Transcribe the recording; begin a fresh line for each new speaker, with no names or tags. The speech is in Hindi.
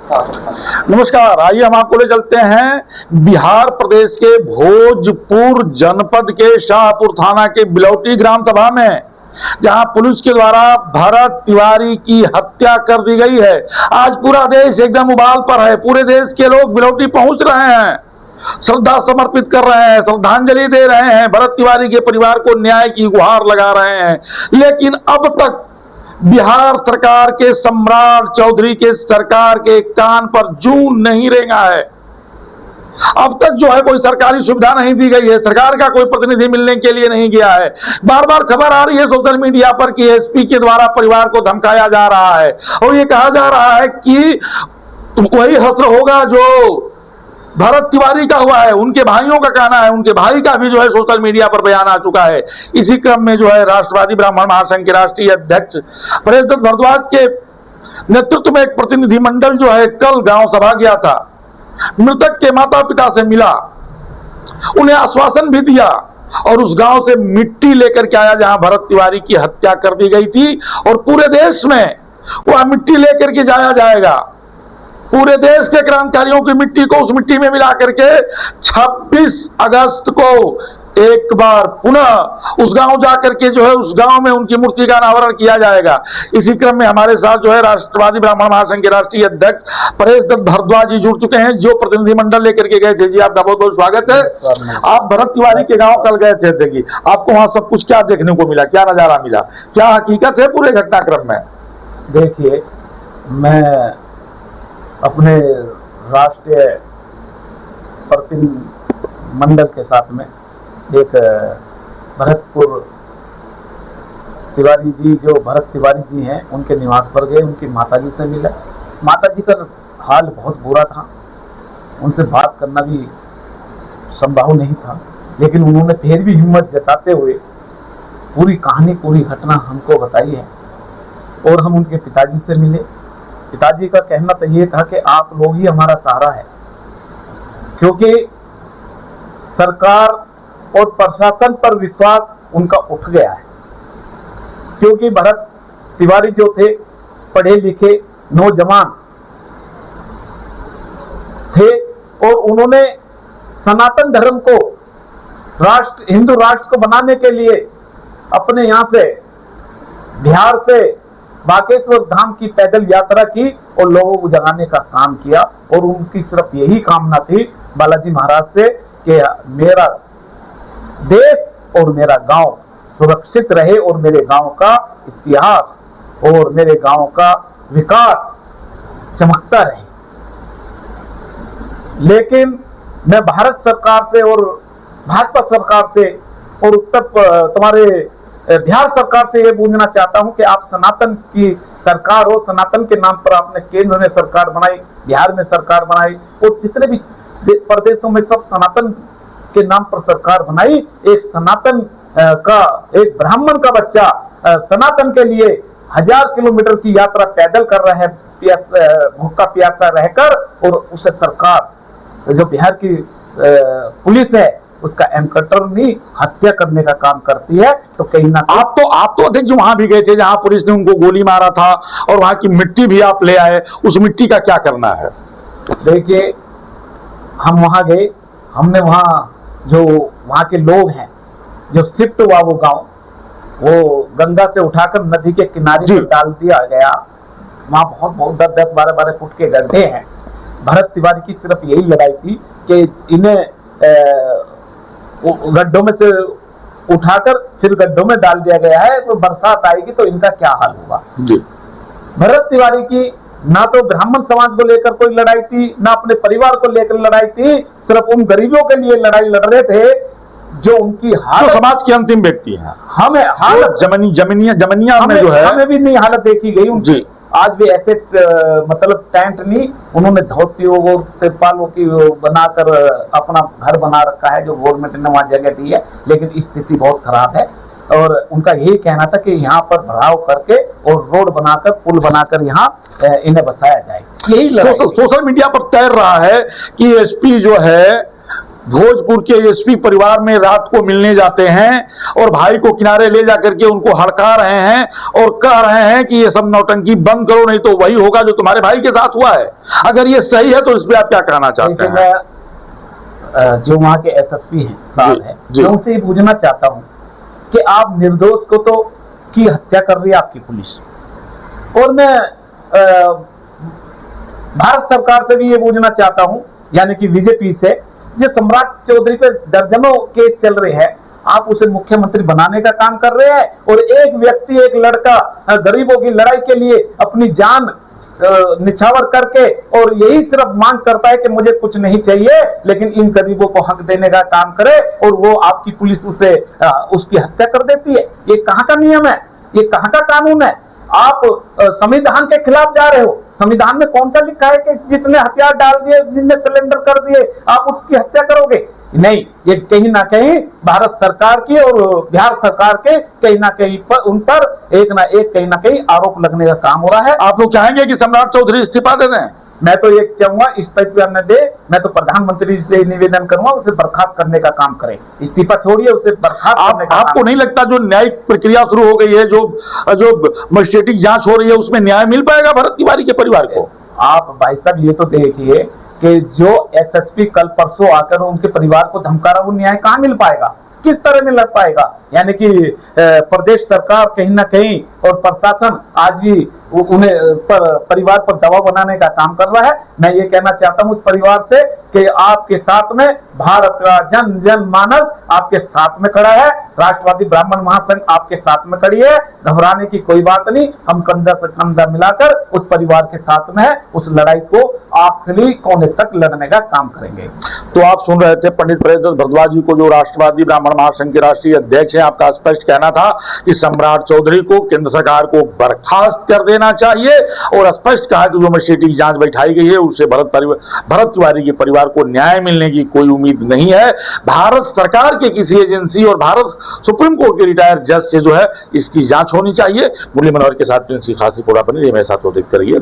नमस्कार, आइए हम आपको ले चलते हैं बिहार प्रदेश के भोजपुर जनपद के शाहपुर थाना के बिलौटी ग्राम सभा में, जहां पुलिस के द्वारा भरत तिवारी की हत्या कर दी गई है। आज पूरा देश एकदम उबाल पर है। पूरे देश के लोग बिलौटी पहुंच रहे हैं, श्रद्धा समर्पित कर रहे हैं, श्रद्धांजलि दे रहे हैं, भरत तिवारी के परिवार को न्याय की गुहार लगा रहे हैं। लेकिन अब तक बिहार सरकार के सम्राट चौधरी के सरकार के कान पर जूं नहीं रेंगा है। अब तक जो है कोई सरकारी सुविधा नहीं दी गई है, सरकार का कोई प्रतिनिधि मिलने के लिए नहीं गया है। बार बार खबर आ रही है सोशल मीडिया पर कि एसपी के द्वारा परिवार को धमकाया जा रहा है और ये कहा जा रहा है कि वही हश्र होगा जो भरत तिवारी का हुआ है। उनके भाइयों का कहना है, उनके भाई का भी जो है सोशल मीडिया पर बयान आ चुका है। इसी क्रम में जो है राष्ट्रवादी ब्राह्मण महासंघ के राष्ट्रीय अध्यक्ष परेश दत्त भारद्वाज के नेतृत्व में एक प्रतिनिधिमंडल जो है कल गांव सभा गया था। मृतक के माता पिता से मिला, उन्हें आश्वासन भी दिया और उस गांव से मिट्टी लेकर के आया जहां भरत तिवारी की हत्या कर दी गई थी। और पूरे देश में वह मिट्टी लेकर के जाया जाएगा। पूरे देश के क्रांतिकारियों की मिट्टी को उस मिट्टी में मिला करके 26 अगस्त को एक बार पुनः उस गांव जाकर के जो है उस गांव में उनकी मूर्ति का अनावरण किया जाएगा। इसी क्रम में हमारे साथ जो है राष्ट्रवादी ब्राह्मण महासंघ के राष्ट्रीय अध्यक्ष परेश दत्त भारद्वाज जी जुड़ चुके हैं, जो प्रतिनिधिमंडल लेकर के गए थे। जी आपका बहुत बहुत स्वागत है। आप भरत तिवारी के गाँव कल गए थे, देखिए आपको वहां सब कुछ क्या देखने को मिला, क्या नजारा मिला, क्या हकीकत है पूरे घटनाक्रम में?
देखिए, मैं अपने राष्ट्रीय प्रतिनिधिमंडल के साथ में एक भरतपुर तिवारी जी, जो भरत तिवारी जी हैं, उनके निवास पर गए। उनकी माताजी से मिला। माताजी का हाल बहुत बुरा था, उनसे बात करना भी संभव नहीं था, लेकिन उन्होंने फिर भी हिम्मत जताते हुए पूरी कहानी, पूरी घटना हमको बताई है। और हम उनके पिताजी से मिले। पिताजी का कहना तो ये था कि आप लोग ही हमारा सहारा है, क्योंकि सरकार और प्रशासन पर विश्वास उनका उठ गया है। क्योंकि भरत तिवारी जो थे, पढ़े लिखे नौजवान थे और उन्होंने सनातन धर्म को हिंदू राष्ट्र को बनाने के लिए अपने यहाँ से बिहार से बागेश्वर धाम की पैदल यात्रा की और लोगों को जगाने का काम किया। और उनकी सिर्फ यही कामना थी बालाजी महाराज से कि मेरा देश और मेरा गांव सुरक्षित रहे और मेरे गांव का इतिहास और मेरे गांव का विकास चमकता रहे। लेकिन मैं भारत सरकार से और भाजपा सरकार से और तुम्हारे बिहार सरकार से ये पूछना चाहता हूं कि आप सनातन की सरकार हो, सनातन के नाम पर आपने केंद्र में सरकार बनाई, बिहार में सरकार बनाई और जितने भी प्रदेशों में सब सनातन के नाम पर सरकार बनाई। एक सनातन का, एक ब्राह्मण का बच्चा सनातन के लिए 1000 किलोमीटर की यात्रा पैदल कर रहा है, भूखा प्यासा रहकर, और उसे सरकार जो बिहार की पुलिस है उसका एनकाउंटर नहीं, हत्या करने का काम करती है। तो कहीं ना
आप तो अध्यक्ष वहां भी गए थे जहां पुलिस ने उनको गोली मारा था और वहां की मिट्टी भी आप ले आए। उस मिट्टी का क्या करना है?
देखिए, हम वहां गए, हमने वहां जो वहां के लोग हैं, जो शिफ्ट हुआ वो गांव, वो गंगा से उठाकर नदी के किनारे में डाल दिया गया। वहां बहुत 10-12 फुट के गड्ढे हैं। भरत तिवारी की सिर्फ यही लड़ाई थी कि इन्हें गड्ढों में से उठाकर फिर गड्ढों में डाल दिया गया है, तो बरसात आएगी तो इनका क्या हाल होगा। भरत तिवारी की ना तो ब्राह्मण समाज को लेकर कोई लड़ाई थी, ना अपने परिवार को लेकर लड़ाई थी, सिर्फ उन गरीबों के लिए लड़ाई लड़ रहे थे जो उनकी हालत,
तो समाज के अंतिम व्यक्ति है।
हमें हालत
जमनिया में जो है,
हमें भी नहीं हालत देखी गई उनकी। आज भी ऐसे मतलब टेंट नहीं, उन्होंने धोतियों और तिरपालों की बनाकर अपना घर बना रखा है, जो गवर्नमेंट ने वहां जगह दी है। लेकिन स्थिति बहुत खराब है और उनका यही कहना था कि यहाँ पर भराव करके और रोड बनाकर, पुल बनाकर यहाँ इन्हें बसाया जाए। यही
सोशल मीडिया पर तैर रहा है कि एसपी जो है भोजपुर के एसपी परिवार में रात को मिलने जाते हैं और भाई को किनारे ले जाकर के उनको हड़का रहे हैं और कह रहे हैं कि ये सब नौटंकी बंद करो, नहीं तो वही होगा जो तुम्हारे भाई के साथ हुआ है। अगर ये सही है तो इस पे आप क्या कहना चाहते हैं?
जो वहां के एसएसपी हैं साल है, मैं उनसे ये पूछना चाहता हूं कि आप निर्दोष को तो की हत्या कर रही है आपकी पुलिस, और मैं भारत सरकार से भी ये पूछना चाहता हूं, यानी कि बीजेपी से, जो सम्राट चौधरी पे दर्जनों केस चल रहे हैं, आप उसे मुख्यमंत्री बनाने का काम कर रहे हैं, और एक व्यक्ति, एक लड़का गरीबों की लड़ाई के लिए अपनी जान निछावर करके और यही सिर्फ मांग करता है कि मुझे कुछ नहीं चाहिए लेकिन इन गरीबों को हक देने का काम करे, और वो आपकी पुलिस उसे उसकी हत्या कर देती है। ये कहाँ का नियम है? ये कहाँ का कानून है? आप संविधान के खिलाफ जा रहे हो। संविधान में कौन सा लिखा है कि जितने हथियार डाल दिए, जिसने सिलेंडर कर दिए, आप उसकी हत्या करोगे? नहीं, ये कहीं ना कहीं भारत सरकार की और बिहार सरकार के कहीं ना कहीं पर उन पर एक ना एक कहीं ना कहीं आरोप लगने का काम हो रहा है।
आप लोग चाहेंगे कि सम्राट चौधरी इस्तीफा दे दें?
मैं तो ये चाहूंगा इस्तीफा न दे, मैं तो प्रधानमंत्री से निवेदन करूंगा उसे बर्खास्त करने का काम करे। इस्तीफा छोड़िए, उसे बर्खास्त करने का
आपको नहीं लगता जो न्यायिक प्रक्रिया शुरू हो गई है, जो मजिस्ट्रेटिक जांच हो रही है, उसमें न्याय मिल पाएगा भरत तिवारी के परिवार को?
आप भाई साहब ये तो देखिए कि जो एसएसपी कल परसों आकर उनके परिवार को धमका रहा, वो न्याय कहाँ मिल पाएगा? किस तरह मिल पाएगा? यानी कि प्रदेश सरकार कहीं ना कहीं और प्रशासन आज भी उन्हें परिवार पर दबाव बनाने का काम कर रहा है। मैं ये कहना चाहता हूं उस परिवार से कि आपके साथ में भारत का जन मानस आपके साथ में खड़ा है, राष्ट्रवादी ब्राह्मण महासंघ आपके साथ में खड़ी है, घबराने की कोई बात नहीं। हम कंधा से कंधा मिलाकर उस परिवार के साथ में है, उस लड़ाई को आखिरी कोने तक लड़ने का काम करेंगे।
तो आप सुन रहे थे पंडित प्रियव्रत भारद्वाज जी को, जो राष्ट्रवादी ब्राह्मण महासंघ के राष्ट्रीय अध्यक्ष हैं। आपका स्पष्ट कहना था कि सम्राट चौधरी को केंद्र सरकार को बर्खास्त कर देना चाहिए, और स्पष्ट कहा कि जो मजिस्ट्रेटिक जांच बैठाई गई है उससे भरत तिवारी के परिवार को न्याय मिलने की कोई उम्मीद नहीं है। भारत सरकार के किसी एजेंसी और भारत सुप्रीम कोर्ट के रिटायर्ड जज से जो है इसकी जांच होनी चाहिए। मुरली मनोहर के साथ प्रिंस खासीपुरा बने, मेरे साथ देखते रहिए।